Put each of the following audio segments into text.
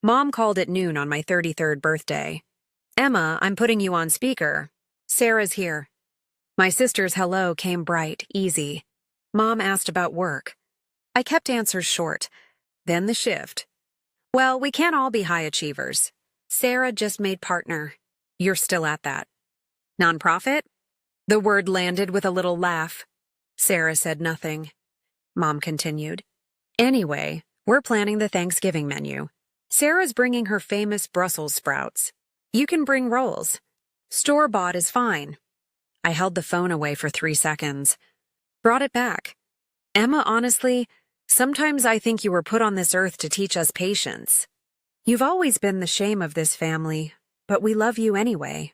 Mom called at noon on my 33rd birthday. Emma, I'm putting you on speaker. Sarah's here. My sister's hello came bright, easy. Mom asked about work. I kept answers short. Then the shift. Well, we can't all be high achievers. Sarah just made partner. You're still at that. Nonprofit? The word landed with a little laugh. Sarah said nothing. Mom continued. Anyway, we're planning the Thanksgiving menu. Sarah's bringing her famous Brussels sprouts. You can bring rolls. Store-bought is fine. I held the phone away for 3 seconds. Brought it back. Emma, honestly, sometimes I think you were put on this earth to teach us patience. You've always been the shame of this family, but we love you anyway.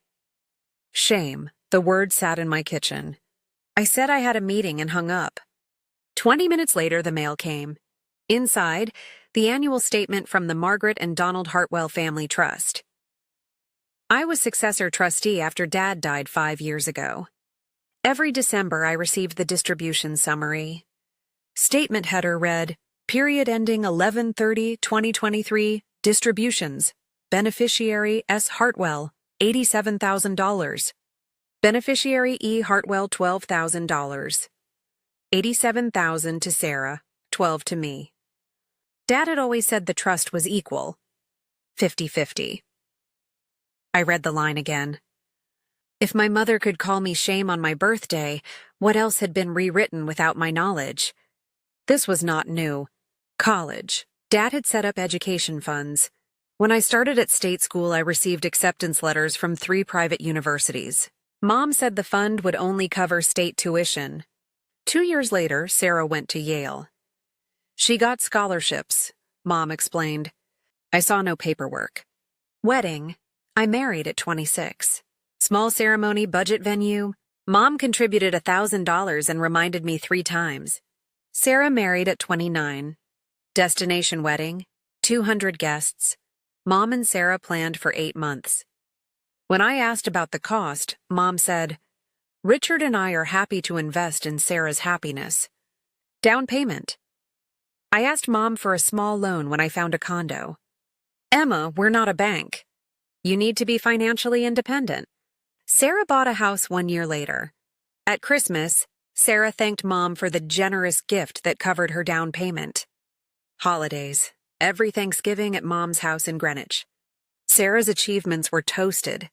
Shame, the word sat in my kitchen. I said I had a meeting and hung up. 20 minutes later, the mail came. Inside, the annual statement from the Margaret and Donald Hartwell Family Trust. I was successor trustee after Dad died 5 years ago. Every December, I received the distribution summary. Statement header read, period ending 11/30/2023, distributions. Beneficiary S. Hartwell, $87,000. Beneficiary E. Hartwell, $12,000. $87,000 to Sarah, $12,000 to me. Dad had always said the trust was equal, 50-50. I read the line again. If my mother could call me shame on my birthday, what else had been rewritten without my knowledge? This was not new. College. Dad had set up education funds. When I started at state school, I received acceptance letters from 3 private universities. Mom said the fund would only cover state tuition. 2 years later, Sarah went to Yale. She got scholarships, Mom explained. I saw no paperwork. Wedding. I married at 26. Small ceremony, budget venue. Mom contributed $1,000 and reminded me 3 times. Sarah married at 29. Destination wedding, 200 guests. Mom and Sarah planned for 8 months. When I asked about the cost, Mom said, Richard and I are happy to invest in Sarah's happiness. Down payment. I asked Mom for a small loan when I found a condo. Emma, we're not a bank. You need to be financially independent. Sarah bought a house 1 year later. At Christmas, Sarah thanked Mom for the generous gift that covered her down payment. Holidays. Every Thanksgiving at Mom's house in Greenwich. Sarah's achievements were toasted.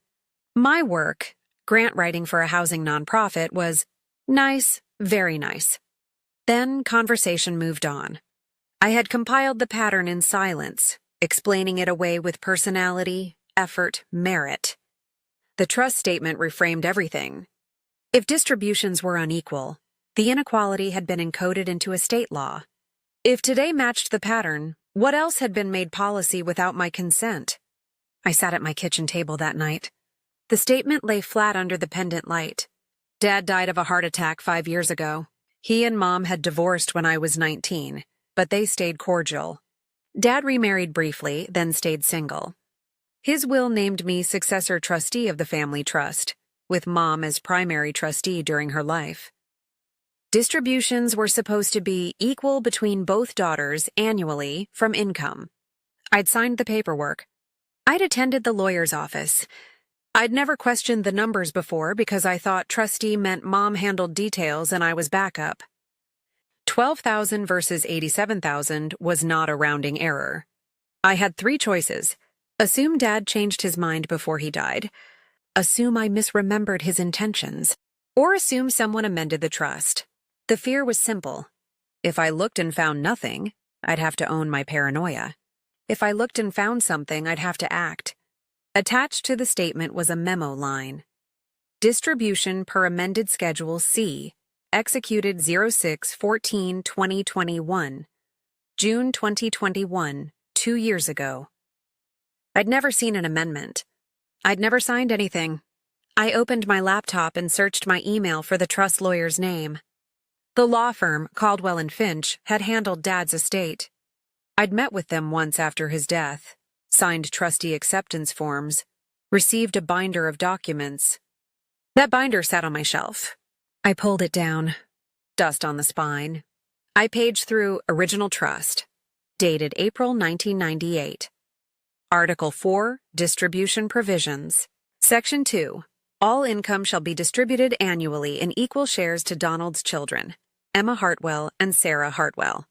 My work, grant writing for a housing nonprofit, was nice, very nice. Then conversation moved on. I had compiled the pattern in silence, explaining it away with personality, effort, merit. The trust statement reframed everything. If distributions were unequal, the inequality had been encoded into estate law. If today matched the pattern, what else had been made policy without my consent? I sat at my kitchen table that night. The statement lay flat under the pendant light. Dad died of a heart attack 5 years ago. He and Mom had divorced when I was 19, but they stayed cordial. Dad remarried briefly, then stayed single. His will named me successor trustee of the family trust, with Mom as primary trustee during her life. Distributions were supposed to be equal between both daughters annually from income. I'd signed the paperwork. I'd attended the lawyer's office. I'd never questioned the numbers before because I thought trustee meant Mom handled details and I was backup. 12,000 versus 87,000 was not a rounding error. I had 3 choices. Assume Dad changed his mind before he died. Assume I misremembered his intentions. Or assume someone amended the trust. The fear was simple. If I looked and found nothing, I'd have to own my paranoia. If I looked and found something, I'd have to act. Attached to the statement was a memo line. Distribution per amended Schedule C, executed 06/14/2021, June 2021, 2 years ago. I'd never seen an amendment. I'd never signed anything. I opened my laptop and searched my email for the trust lawyer's name. The law firm, Caldwell and Finch, had handled Dad's estate. I'd met with them once after his death, signed trustee acceptance forms, received a binder of documents. That binder sat on my shelf. I pulled it down. Dust on the spine. I paged through Original Trust, dated April 1998. Article 4, Distribution Provisions. Section 2. All income shall be distributed annually in equal shares to Donald's children, Emma Hartwell and Sarah Hartwell.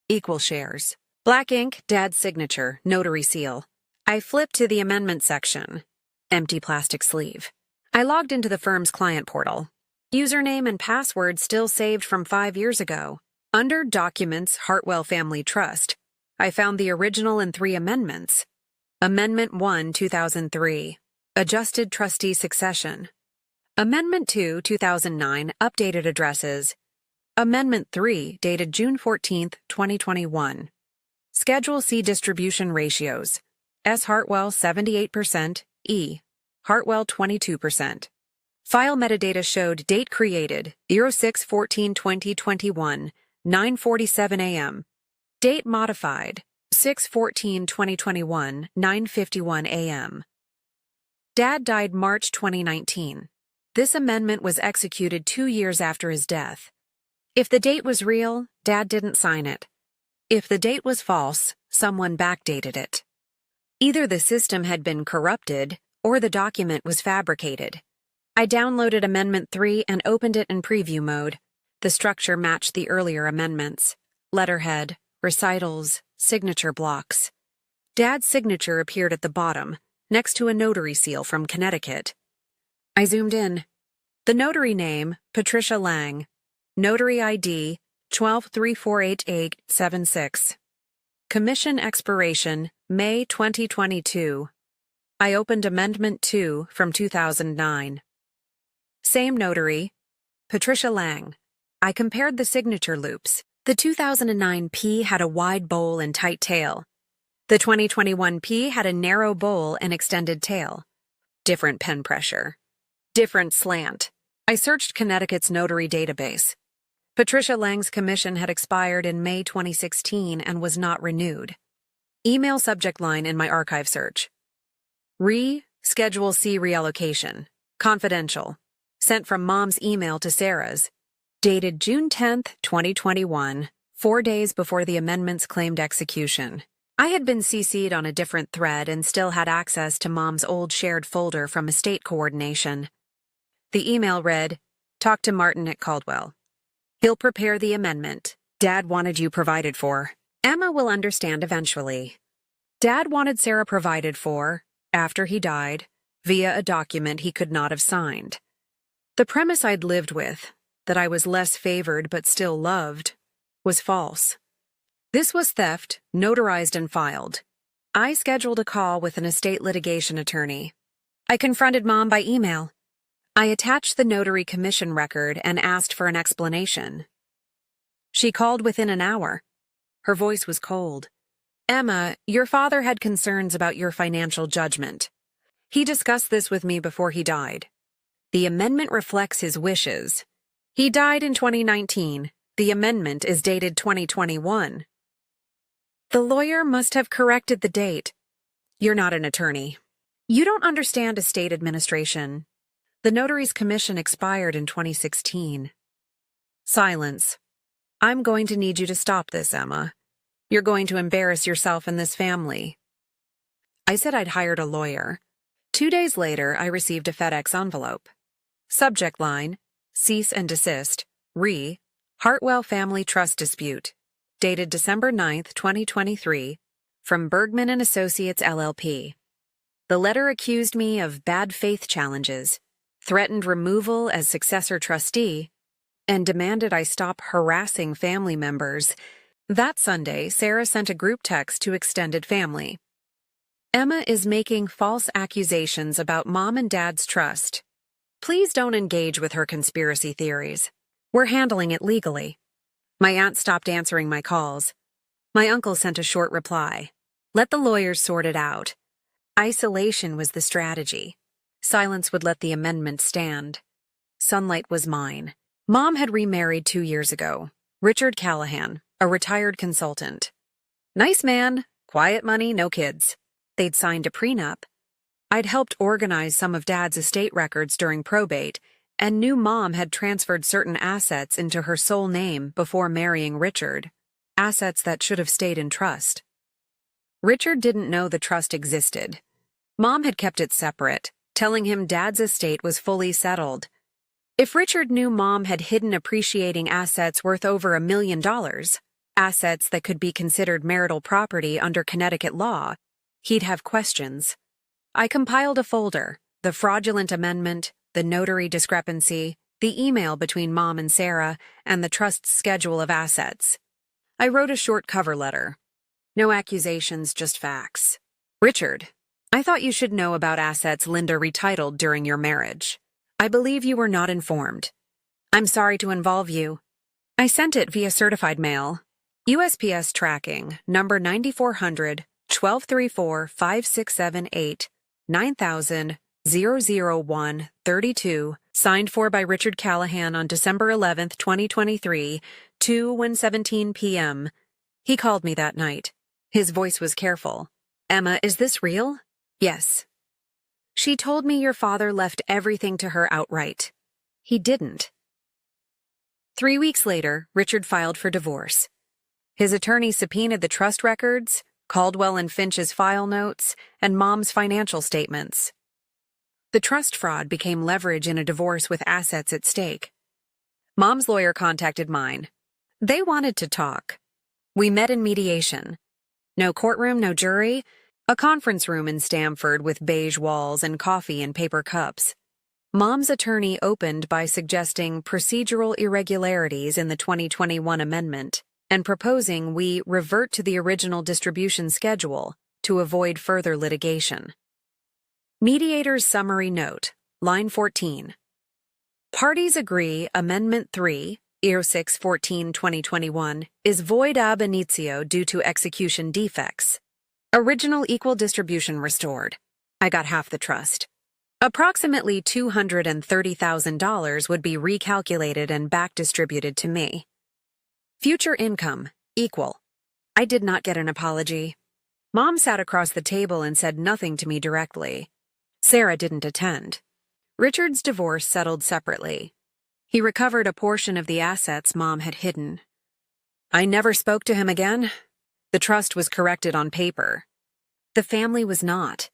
Equal shares. Black ink, Dad's signature, notary seal. I flipped to the amendment section. Empty plastic sleeve. I logged into the firm's client portal. Username and password still saved from 5 years ago. Under Documents, Hartwell Family Trust, I found the original and 3 amendments. Amendment 1, 2003. Adjusted Trustee Succession. Amendment 2, 2009, Updated Addresses. Amendment 3, dated June 14, 2021. Schedule C Distribution Ratios. S. Hartwell 78%, E. Hartwell 22%. File metadata showed date created 06/14/2021, 9:47 a.m. Date modified 6/14/2021, 9:51 a.m. Dad died March 2019. This amendment was executed 2 years after his death. If the date was real, Dad didn't sign it. If the date was false, someone backdated it. Either the system had been corrupted or the document was fabricated. I downloaded Amendment 3 and opened it in preview mode. The structure matched the earlier amendments. Letterhead, recitals, signature blocks. Dad's signature appeared at the bottom, next to a notary seal from Connecticut. I zoomed in. The notary name, Patricia Lang. Notary ID, 12348876. Commission expiration, May 2022. I opened Amendment 2 from 2009. Same notary, Patricia Lang. I compared the signature loops. The 2009 P had a wide bowl and tight tail. The 2021 P had a narrow bowl and extended tail. Different pen pressure. Different slant. I searched Connecticut's notary database. Patricia Lang's commission had expired in May 2016 and was not renewed. Email subject line in my archive search. Schedule C reallocation. Confidential. Sent from Mom's email to Sarah's. Dated June 10, 2021, 4 days before the amendments claimed execution. I had been CC'd on a different thread and still had access to Mom's old shared folder from estate coordination. The email read, "Talk to Martin at Caldwell. He'll prepare the amendment. Dad wanted you provided for. Emma will understand eventually. Dad wanted Sarah provided for, after he died, via a document he could not have signed. The premise I'd lived with, that I was less favored but still loved, was false. This was theft, notarized and filed. I scheduled a call with an estate litigation attorney. I confronted Mom by email. I attached the notary commission record and asked for an explanation. She called within an hour. Her voice was cold. "Emma, your father had concerns about your financial judgment. He discussed this with me before he died. The amendment reflects his wishes. He died in 2019. The amendment is dated 2021. The lawyer must have corrected the date. You're not an attorney. You don't understand estate administration. The notary's commission expired in 2016. Silence. I'm going to need you to stop this, Emma. You're going to embarrass yourself and this family." I said I'd hired a lawyer. 2 days later, I received a FedEx envelope. Subject line, Cease and Desist, Hartwell Family Trust Dispute, dated December 9, 2023, from Bergman & Associates, LLP. The letter accused me of bad faith challenges, threatened removal as successor trustee, and demanded I stop harassing family members. That Sunday, Sarah sent a group text to extended family. "Emma is making false accusations about Mom and Dad's trust. Please don't engage with her conspiracy theories. We're handling it legally." My aunt stopped answering my calls. My uncle sent a short reply. "Let the lawyers sort it out." Isolation was the strategy. Silence would let the amendment stand. Sunlight was mine. Mom had remarried 2 years ago. Richard Callahan, a retired consultant. Nice man, quiet money, no kids. They'd signed a prenup. I'd helped organize some of Dad's estate records during probate, and knew Mom had transferred certain assets into her sole name before marrying Richard, assets that should have stayed in trust. Richard didn't know the trust existed. Mom had kept it separate, telling him Dad's estate was fully settled. If Richard knew Mom had hidden appreciating assets worth over $1 million, assets that could be considered marital property under Connecticut law, he'd have questions. I compiled a folder: the fraudulent amendment, the notary discrepancy, the email between Mom and Sarah, and the trust's schedule of assets. I wrote a short cover letter. No accusations, just facts. Richard, I thought you should know about assets Linda retitled during your marriage. I believe you were not informed. I'm sorry to involve you. I sent it via certified mail. USPS tracking, number 9400, 1234 5678, 9000 001 32, signed for by Richard Callahan on December 11, 2023, 2:17 p.m. He called me that night. His voice was careful. Emma, is this real? Yes. She told me your father left everything to her outright. He didn't. 3 weeks later, Richard filed for divorce. His attorney subpoenaed the trust records, Caldwell and Finch's file notes, and Mom's financial statements. The trust fraud became leverage in a divorce with assets at stake. Mom's lawyer contacted mine. They wanted to talk. We met in mediation. No courtroom, no jury. A conference room in Stamford with beige walls and coffee in paper cups. Mom's attorney opened by suggesting procedural irregularities in the 2021 amendment and proposing we revert to the original distribution schedule to avoid further litigation. Mediator's summary note, line 14. Parties agree Amendment 3, ER 6/14/2021, is void ab initio due to execution defects. Original equal distribution restored. I got half the trust. Approximately $230,000 would be recalculated and back distributed to me. Future income, equal. I did not get an apology. Mom sat across the table and said nothing to me directly. Sarah didn't attend. Richard's divorce settled separately. He recovered a portion of the assets Mom had hidden. I never spoke to him again. The trust was corrected on paper. The family was not.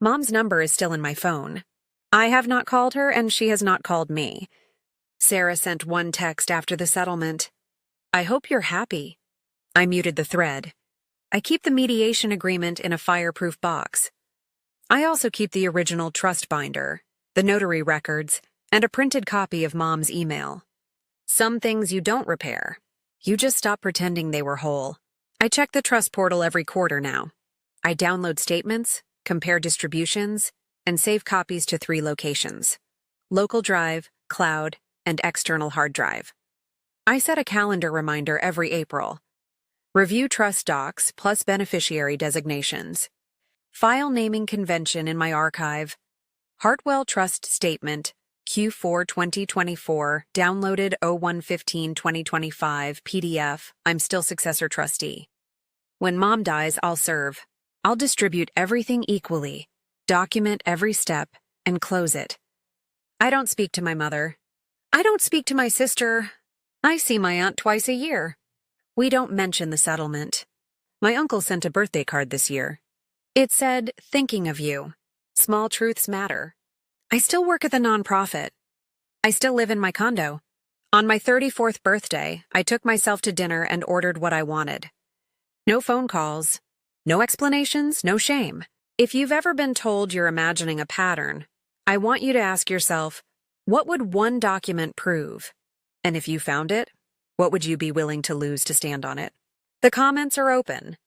Mom's number is still in my phone. I have not called her, and she has not called me. Sarah sent one text after the settlement. I hope you're happy. I muted the thread. I keep the mediation agreement in a fireproof box. I also keep the original trust binder, the notary records, and a printed copy of Mom's email. Some things you don't repair. You just stop pretending they were whole. I check the trust portal every quarter now. I download statements, compare distributions, and save copies to 3 locations: local drive, cloud, and external hard drive. I set a calendar reminder every April. Review trust docs plus beneficiary designations. File naming convention in my archive. Hartwell Trust Statement, Q4 2024, downloaded 01/15/2025, PDF, I'm still successor trustee. When Mom dies, I'll serve. I'll distribute everything equally, document every step, and close it. I don't speak to my mother. I don't speak to my sister. I see my aunt twice a year. We don't mention the settlement. My uncle sent a birthday card this year. It said, thinking of you. Small truths matter. I still work at the nonprofit. I still live in my condo. On my 34th birthday, I took myself to dinner and ordered what I wanted. No phone calls. No explanations, no shame. If you've ever been told you're imagining a pattern, I want you to ask yourself, what would one document prove? And if you found it, what would you be willing to lose to stand on it? The comments are open.